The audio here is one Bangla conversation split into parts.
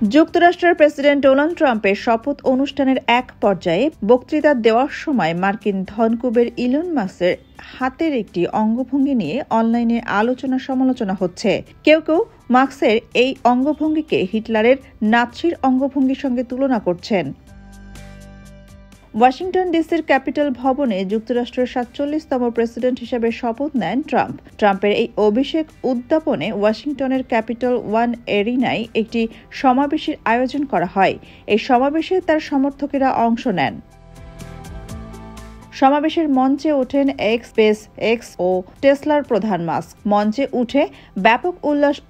যুক্তরাষ্ট্রের প্রেসিডেন্ট ডোনাল্ড ট্রাম্পের শপথ অনুষ্ঠানের এক পর্যায়ে বক্তৃতা দেওয়ার সময় মার্কিন ধনকুবের ইলন মাস্কের হাতের একটি অঙ্গভঙ্গি নিয়ে অনলাইনে আলোচনা সমালোচনা হচ্ছে। কেউ কেউ মাস্কের এই অঙ্গভঙ্গিকে হিটলারের নাৎসির অঙ্গভঙ্গির সঙ্গে তুলনা করছেন। ওয়াশিংটন ডিসির ক্যাপিটল ভবনে যুক্তরাষ্ট্রের ৪৭তম প্রেসিডেন্ট হিসেবে শপথ নেন ট্রাম্প। ট্রাম্পের এই অভিষেক উদ্যাপনে ওয়াশিংটনের ক্যাপিটল ওয়ান এরিনায় একটি সমাবেশের আয়োজন করা হয়। এই সমাবেশে তার সমর্থকেরা অংশ নেন। সমাবেশের মঞ্চে ওঠেন স্পেস এক্স ও টেসলার প্রধান মাস্ক। মঞ্চে উঠে ব্যাপক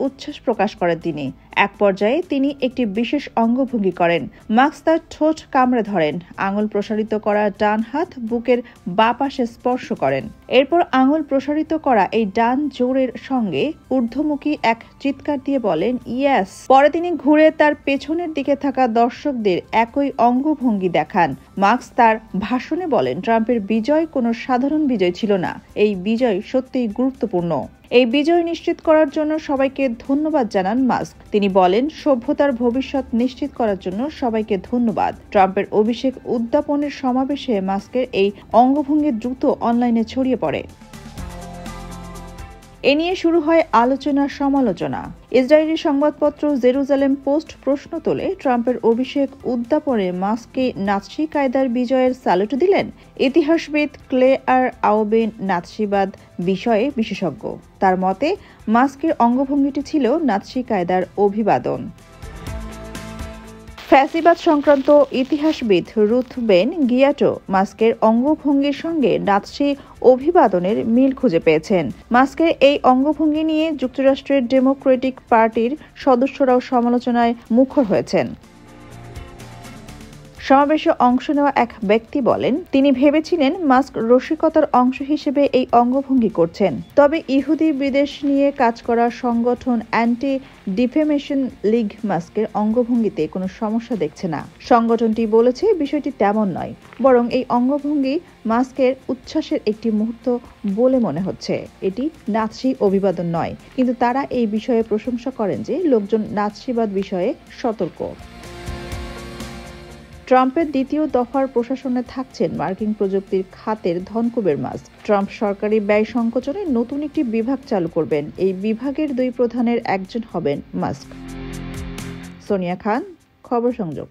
উচ্ছ্বাস প্রকাশ করেন তিনি। এক পর্যায়ে তিনি একটি বিশেষ অঙ্গভঙ্গি করেন। মাস্ক তার ঠোঁট কামড়ে ধরেন। আঙুল প্রসারিত করা ডান হাত বুকের বাঁ পাশে স্পর্শ করেন। এরপর আঙুল প্রসারিত করা এই ডান জোরের সঙ্গে ঊর্ধ্বমুখী এক চিৎকার দিয়ে বলেন ইয়েস। পরে তিনি ঘুরে তার পেছনের দিকে থাকা দর্শকদের একই অঙ্গভঙ্গি দেখান। মাস্ক তার ভাষণে বলেন ট্রাম্পের বিজয় কোনো সাধারণ বিজয় ছিল না। এই বিজয় সত্যিই গুরুত্বপূর্ণ। এই বিজয় নিশ্চিত করার জন্য সবাইকে ধন্যবাদ জানান মাস্ক। তিনি বলেন সভ্যতার ভবিষ্যৎ নিশ্চিত করার জন্য সবাইকে ধন্যবাদ। ট্রাম্পের অভিষেক উদ্যাপনের সমাবেশে মাস্কের এই অঙ্গভঙ্গি দ্রুত অনলাইনে ছড়িয়ে পড়ে। এ নিয়ে শুরু হয় আলোচনা সমালোচনা। ইসরায়েলি সংবাদপত্র জেরুজালেম পোস্ট প্রশ্ন তোলে ট্রাম্পের অভিষেক উদ্যাপনে মাস্ককে নাৎসি কায়দার বিজয়ের স্যালুট দিলেন। ইতিহাসবিদ ক্লেয়ার আউবেন নাৎসিবাদ বিষয়ে বিশেষজ্ঞ। তার মতে মাস্কের অঙ্গভঙ্গিটি ছিল নাৎসি কায়দার অভিবাদন। ফ্যাসিবাদ সংক্রান্ত ইতিহাসবিদ রুথ বেন গিয়াটো মাস্কের অঙ্গভঙ্গির সঙ্গে নাৎসি অভিবাদনের মিল খুঁজে পেয়েছেন। মাস্কের এই অঙ্গভঙ্গি নিয়ে যুক্তরাষ্ট্রের ডেমোক্রেটিক পার্টির সদস্যরাও সমালোচনায় মুখর হয়েছেন। সমাবেশে অংশ নেওয়া এক ব্যক্তি বলেন তিনি ভেবেছিলেন মাস্ক রসিকতার অংশ হিসেবে এই অঙ্গভঙ্গি করছেন। তবে ইহুদি বিদেশ নিয়ে কাজ করা সংগঠন অ্যান্টি ডিফেমেশন লীগ মাস্কের অঙ্গভঙ্গিতে কোনো সমস্যা দেখছে না। সংগঠনটি বলেছে বিষয়টি তেমন নয়, বরং এই অঙ্গভঙ্গি মাস্কের উচ্ছ্বাসের একটি মুহূর্ত বলে মনে হচ্ছে। এটি নাৎসি অভিবাদন নয়, কিন্তু তারা এই বিষয়ে প্রশংসা করেন যে লোকজন নাৎসিবাদ বিষয়ে সতর্ক। ট্রাম্পের দ্বিতীয় দফার প্রশাসনে থাকছেন মার্কিন প্রযুক্তির খাতের ধনকুবের মাস্ক। ট্রাম্প সরকারি ব্যয় সংকোচনে নতুন একটি বিভাগ চালু করবেন। এই বিভাগের দুই প্রধানের একজন হবেন মাস্ক। সোনিয়া খান, খবর সংযোগ।